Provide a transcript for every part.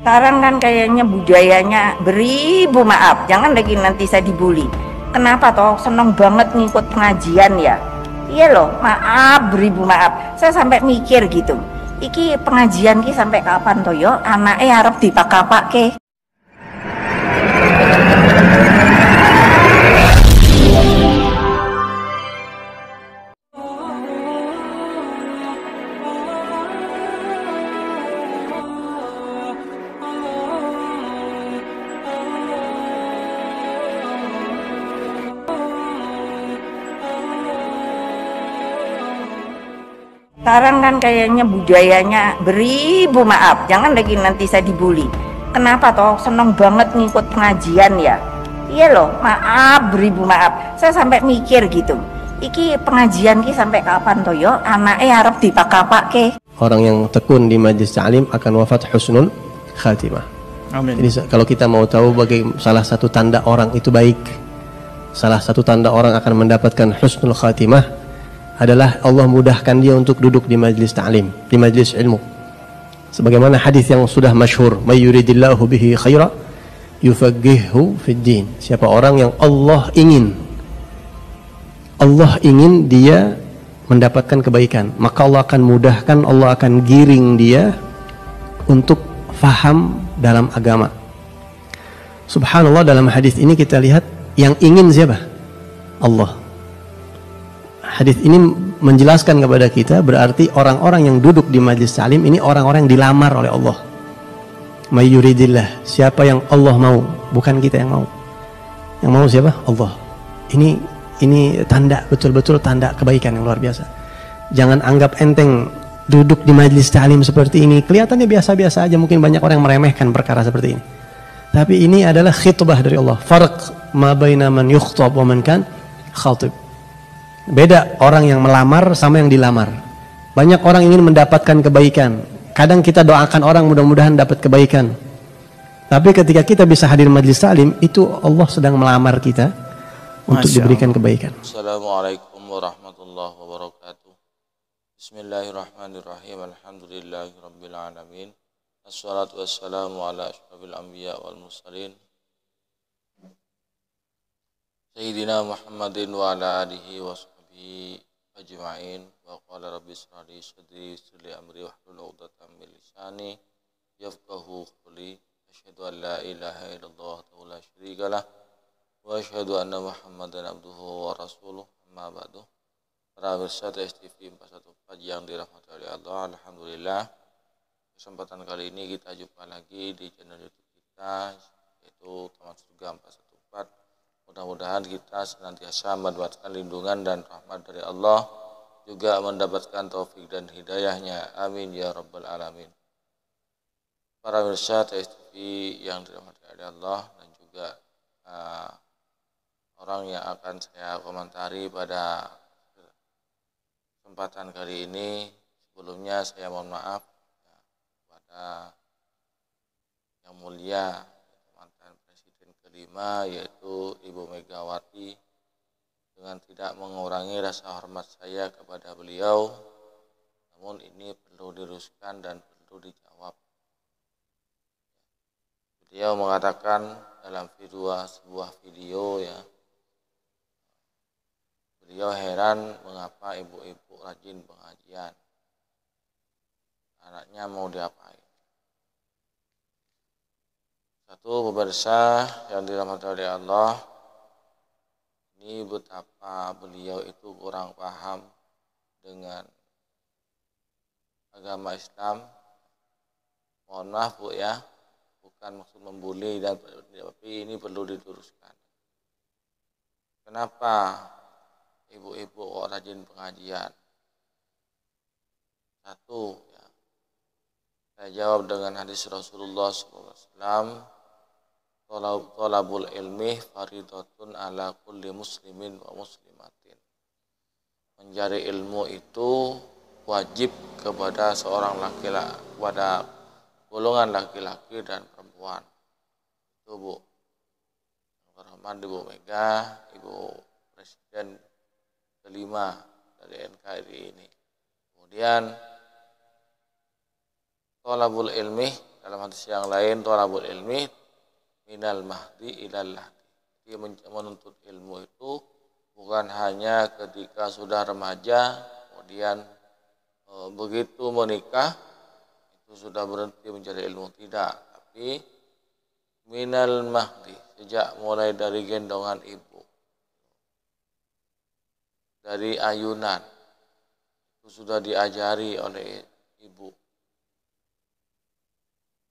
Sekarang kan kayaknya budayanya beribu maaf, jangan lagi nanti saya dibully. Kenapa toh seneng banget ngikut pengajian ya? Iya loh, maaf beribu maaf. Saya sampai mikir gitu. Iki pengajian ki sampai kapan toh yo? Anaknya arep dipakai. Sekarang kan kayaknya budayanya beribu maaf, jangan lagi nanti saya dibully. Kenapa toh seneng banget ngikut pengajian ya? Iya loh, maaf beribu maaf. Saya sampai mikir gitu. Iki pengajian ki sampai kapan toh yo? Anaknya arep dipakai. Orang yang tekun di majlis ta'lim akan wafat husnul khatimah. Amin. Jadi kalau kita mau tahu salah satu tanda orang itu baik, salah satu tanda orang akan mendapatkan husnul khatimah adalah Allah mudahkan dia untuk duduk di majlis ta'lim, di majlis ilmu. Sebagaimana hadis yang sudah masyhur, may yuridillahu bihi khaira yufaqihuhu fid din. Siapa orang yang Allah ingin dia mendapatkan kebaikan, maka Allah akan mudahkan, Allah akan giring dia untuk faham dalam agama. Subhanallah, dalam hadis ini kita lihat yang ingin siapa? Allah. Hadis ini menjelaskan kepada kita berarti orang-orang yang duduk di majlis ta'lim ini orang-orang yang dilamar oleh Allah. May yuridillah, siapa yang Allah mau, bukan kita yang mau. Yang mau siapa? Allah. Ini tanda, betul-betul tanda kebaikan yang luar biasa. Jangan anggap enteng duduk di majlis ta'lim seperti ini. Kelihatannya biasa-biasa aja, mungkin banyak orang yang meremehkan perkara seperti ini. Tapi ini adalah khitbah dari Allah. Farq ma baina man yukhtab wa man kan khatib. Beda orang yang melamar sama yang dilamar. Banyak orang ingin mendapatkan kebaikan. Kadang kita doakan orang mudah-mudahan dapat kebaikan. Tapi ketika kita bisa hadir majlis ta'lim, itu Allah sedang melamar kita untuk diberikan kebaikan. Assalamualaikum warahmatullahi wabarakatuh. Bismillahirrahmanirrahim. Alhamdulillahirabbil alamin. Assalatu wassalamu ala asyrafil anbiya wal mursalin. Sayyidina Muhammadin wa ala alihi wa sahbihi ajma'in. Wa qala rabbi ishrah li sadri yassir li amri wahlul 'uqdatam min lisani yafqahu qawli. Asyhadu an la ilaha illallah wa la syarika lah wa asyhadu anna Muhammadan abduhu wa rasuluh. Amma ba'du. Para pemirsa TSTV 414 yang dirahmati oleh Allah, alhamdulillah kesempatan kali ini kita jumpa lagi di channel YouTube kita, yaitu Taman Surga 414. Mudah-mudahan kita senantiasa mendapatkan lindungan dan rahmat dari Allah, juga mendapatkan taufik dan hidayahnya. Amin ya rabbal alamin. Para pemirsa TSTV yang dirahmati oleh Allah dan juga orang yang akan saya komentari pada kesempatan kali ini, sebelumnya saya mohon maaf kepada yang mulia mantan Presiden kelima, yaitu Ibu Megawati, dengan tidak mengurangi rasa hormat saya kepada beliau. Namun ini perlu diluruskan dan perlu dijawab. Beliau mengatakan dalam sebuah video ya, beliau heran mengapa ibu-ibu rajin pengajian, anaknya mau diapain. Satu, pemirsa yang dirahmati oleh Allah, ini betapa beliau itu kurang paham dengan agama Islam. Mohon maaf Bu ya, bukan maksud membuli, tapi ini perlu diluruskan. Kenapa ibu-ibu kok rajin pengajian? Satu, ya, saya jawab dengan hadis Rasulullah SAW, thalabul ilmi faridatun ala kulli muslimin wa muslimatin. Mencari ilmu itu wajib kepada seorang laki-laki, kepada golongan laki-laki dan perempuan. Itu Bu. Rahmat Ibu Mega, Ibu Presiden kelima dari NKRI ini. Kemudian thalabul ilmi, dalam hadis yang lain, thalabul ilmi minal mahdi ilal lahdi. Jadi menuntut ilmu itu bukan hanya ketika sudah remaja, kemudian begitu menikah itu sudah berhenti mencari ilmu, tidak, tapi minal mahdi, sejak mulai dari gendongan ibu, dari ayunan itu sudah diajari oleh ibu.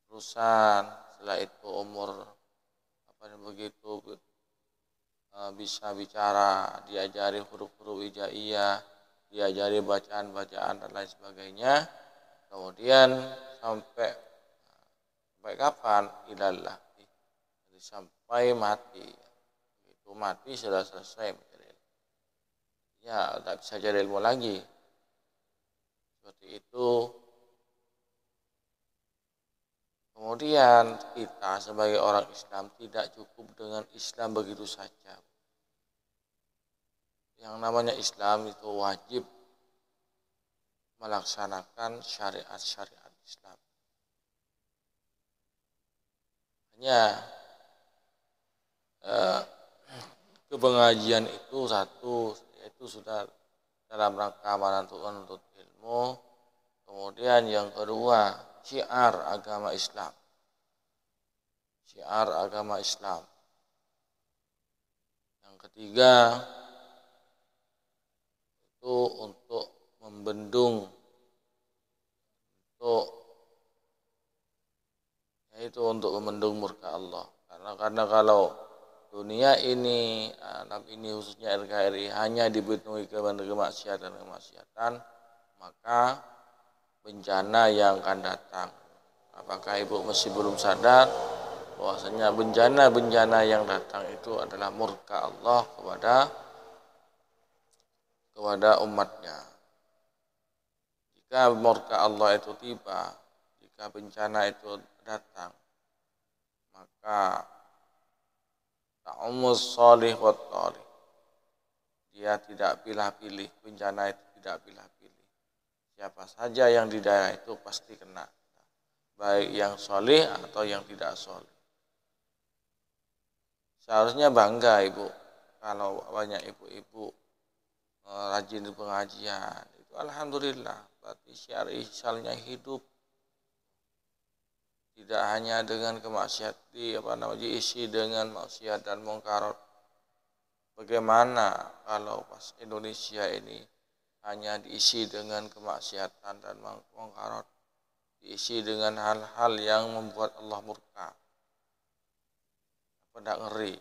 Terusan setelah itu umur begitu bisa bicara, diajari huruf-huruf hijaiyah, diajari bacaan-bacaan dan lain sebagainya. Kemudian sampai kapan? Ilallah, jadi sampai mati. Itu mati sudah selesai mencari ilmu. Ya, tidak bisa cari ilmu lagi. Seperti itu. Kemudian kita sebagai orang Islam tidak cukup dengan Islam begitu saja. Yang namanya Islam itu wajib melaksanakan syariat-syariat Islam. Hanya kepengajian itu satu, yaitu sudah dalam rangka menuntut ilmu. Kemudian yang kedua, syiar agama Islam. Syiar agama Islam. Yang ketiga, itu untuk membendung, untuk membendung murka Allah. Karena kalau dunia ini, alam ini khususnya NKRI hanya dipenuhi kemaksiatan, maka bencana yang akan datang. Apakah ibu masih belum sadar bahwasanya bencana yang datang itu adalah murka Allah kepada umatnya. Jika murka Allah itu tiba, jika bencana itu datang, maka ta'umus sholih wa thalih. Dia tidak pilih-pilih, bencana itu tidak pilih-pilih. Siapa saja yang di daerah itu pasti kena, baik yang soleh atau yang tidak soleh. Seharusnya bangga ibu kalau banyak ibu-ibu rajin pengajian. Itu alhamdulillah, berarti syariat Islamnya hidup. Tidak hanya dengan kemaksiat diisi dengan maksiat dan mungkarat. Bagaimana kalau pas Indonesia ini hanya diisi dengan kemaksiatan dan mungkarat, diisi dengan hal-hal yang membuat Allah murka? Apa tidak ngeri?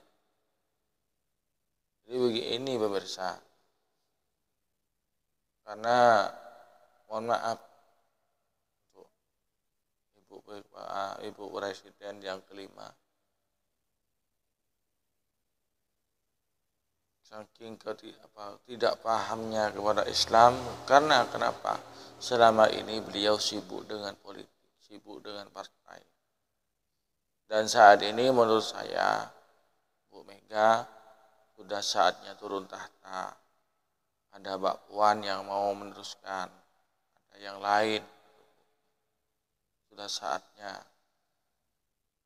Jadi begini pemirsa, karena mohon maaf untuk ibu presiden yang kelima, saking tidak pahamnya kepada Islam. Karena kenapa? Selama ini beliau sibuk dengan politik, sibuk dengan partai. Dan saat ini menurut saya Bu Mega sudah saatnya turun tahta. Ada Mbak Puan yang mau meneruskan, ada yang lain. Sudah saatnya.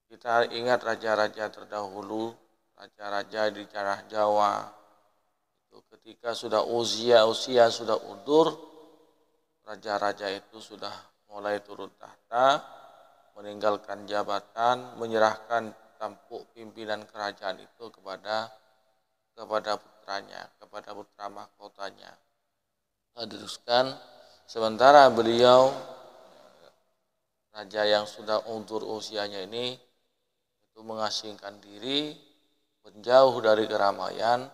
Kita ingat raja-raja terdahulu, raja-raja di tanah Jawa. Itu ketika sudah usia sudah undur, raja-raja itu sudah mulai turun tahta, meninggalkan jabatan, menyerahkan tampuk pimpinan kerajaan itu kepada putranya, kepada putra mahkotanya. Diteruskan, sementara beliau raja yang sudah undur usianya ini itu mengasingkan diri, menjauh dari keramaian,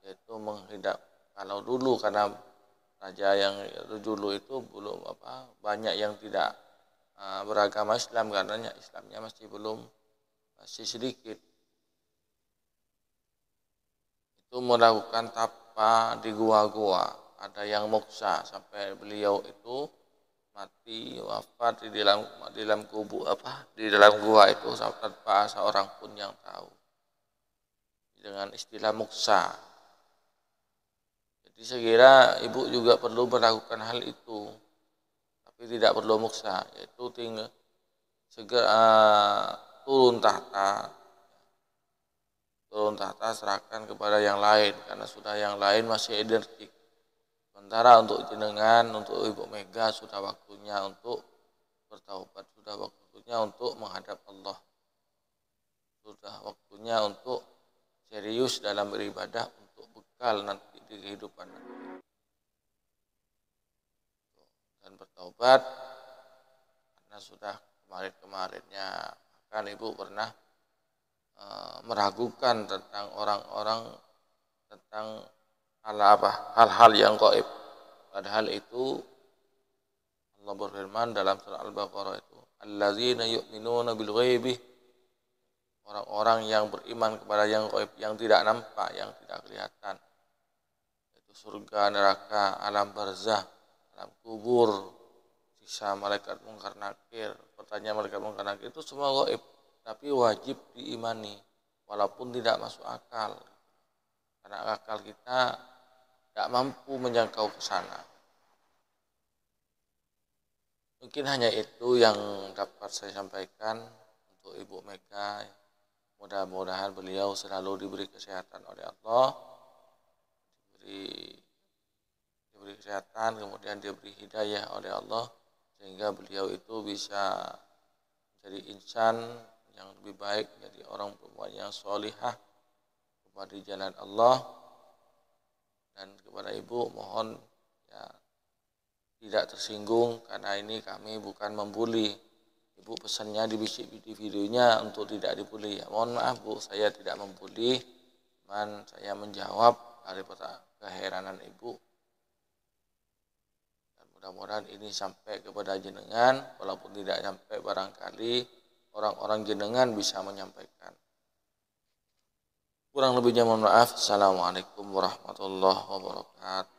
yaitu menghindar. Kalau dulu, karena raja yang dulu itu belum banyak yang tidak beragama Islam, karena Islamnya masih sedikit. Itu melakukan tapa di gua-gua. Ada yang moksa sampai beliau itu mati, wafat di dalam di dalam gua itu tanpa seorang pun yang tahu. Dengan istilah moksa. Jadi saya kira ibu juga perlu melakukan hal itu, tapi tidak perlu moksa, yaitu segera turun tahta, serahkan kepada yang lain, karena sudah yang lain masih identik. Sementara untuk jenengan, untuk Ibu Mega, sudah waktunya untuk bertaubat, sudah waktunya untuk menghadap Allah, sudah waktunya untuk serius dalam beribadah untuk bekal nanti di kehidupan nanti. Dan bertaubat karena sudah kemarin-kemarinnya. Bahkan Ibu pernah meragukan tentang orang-orang, tentang hal-hal yang gaib. Padahal itu Allah berfirman dalam surah Al-Baqarah itu, alladzina yu'minuna bil ghaibi, orang-orang yang beriman kepada yang gaib, yang tidak nampak, yang tidak kelihatan. Itu surga, neraka, alam barzah, alam kubur, siksa malaikat mungkar nakir, pertanyaan malaikat mungkar nakir, itu semua gaib, tapi wajib diimani walaupun tidak masuk akal, karena akal kita tidak mampu menjangkau ke sana. Mungkin hanya itu yang dapat saya sampaikan untuk Ibu Mega. Mudah-mudahan beliau selalu diberi kesehatan oleh Allah, diberi kesehatan, kemudian diberi hidayah oleh Allah, sehingga beliau itu bisa menjadi insan yang lebih baik, menjadi orang perempuan yang sholihah kepada jalan Allah. Dan kepada Ibu mohon ya tidak tersinggung, karena ini kami bukan membuli. Ibu pesannya di videonya untuk tidak dibuli. Ya, mohon maaf Bu, saya tidak membuli, cuman saya menjawab dari keheranan Ibu. Dan mudah-mudahan ini sampai kepada jenengan, walaupun tidak sampai barangkali orang-orang jenengan bisa menyampaikan. Kurang lebihnya mohon maaf. Assalamualaikum warahmatullahi wabarakatuh.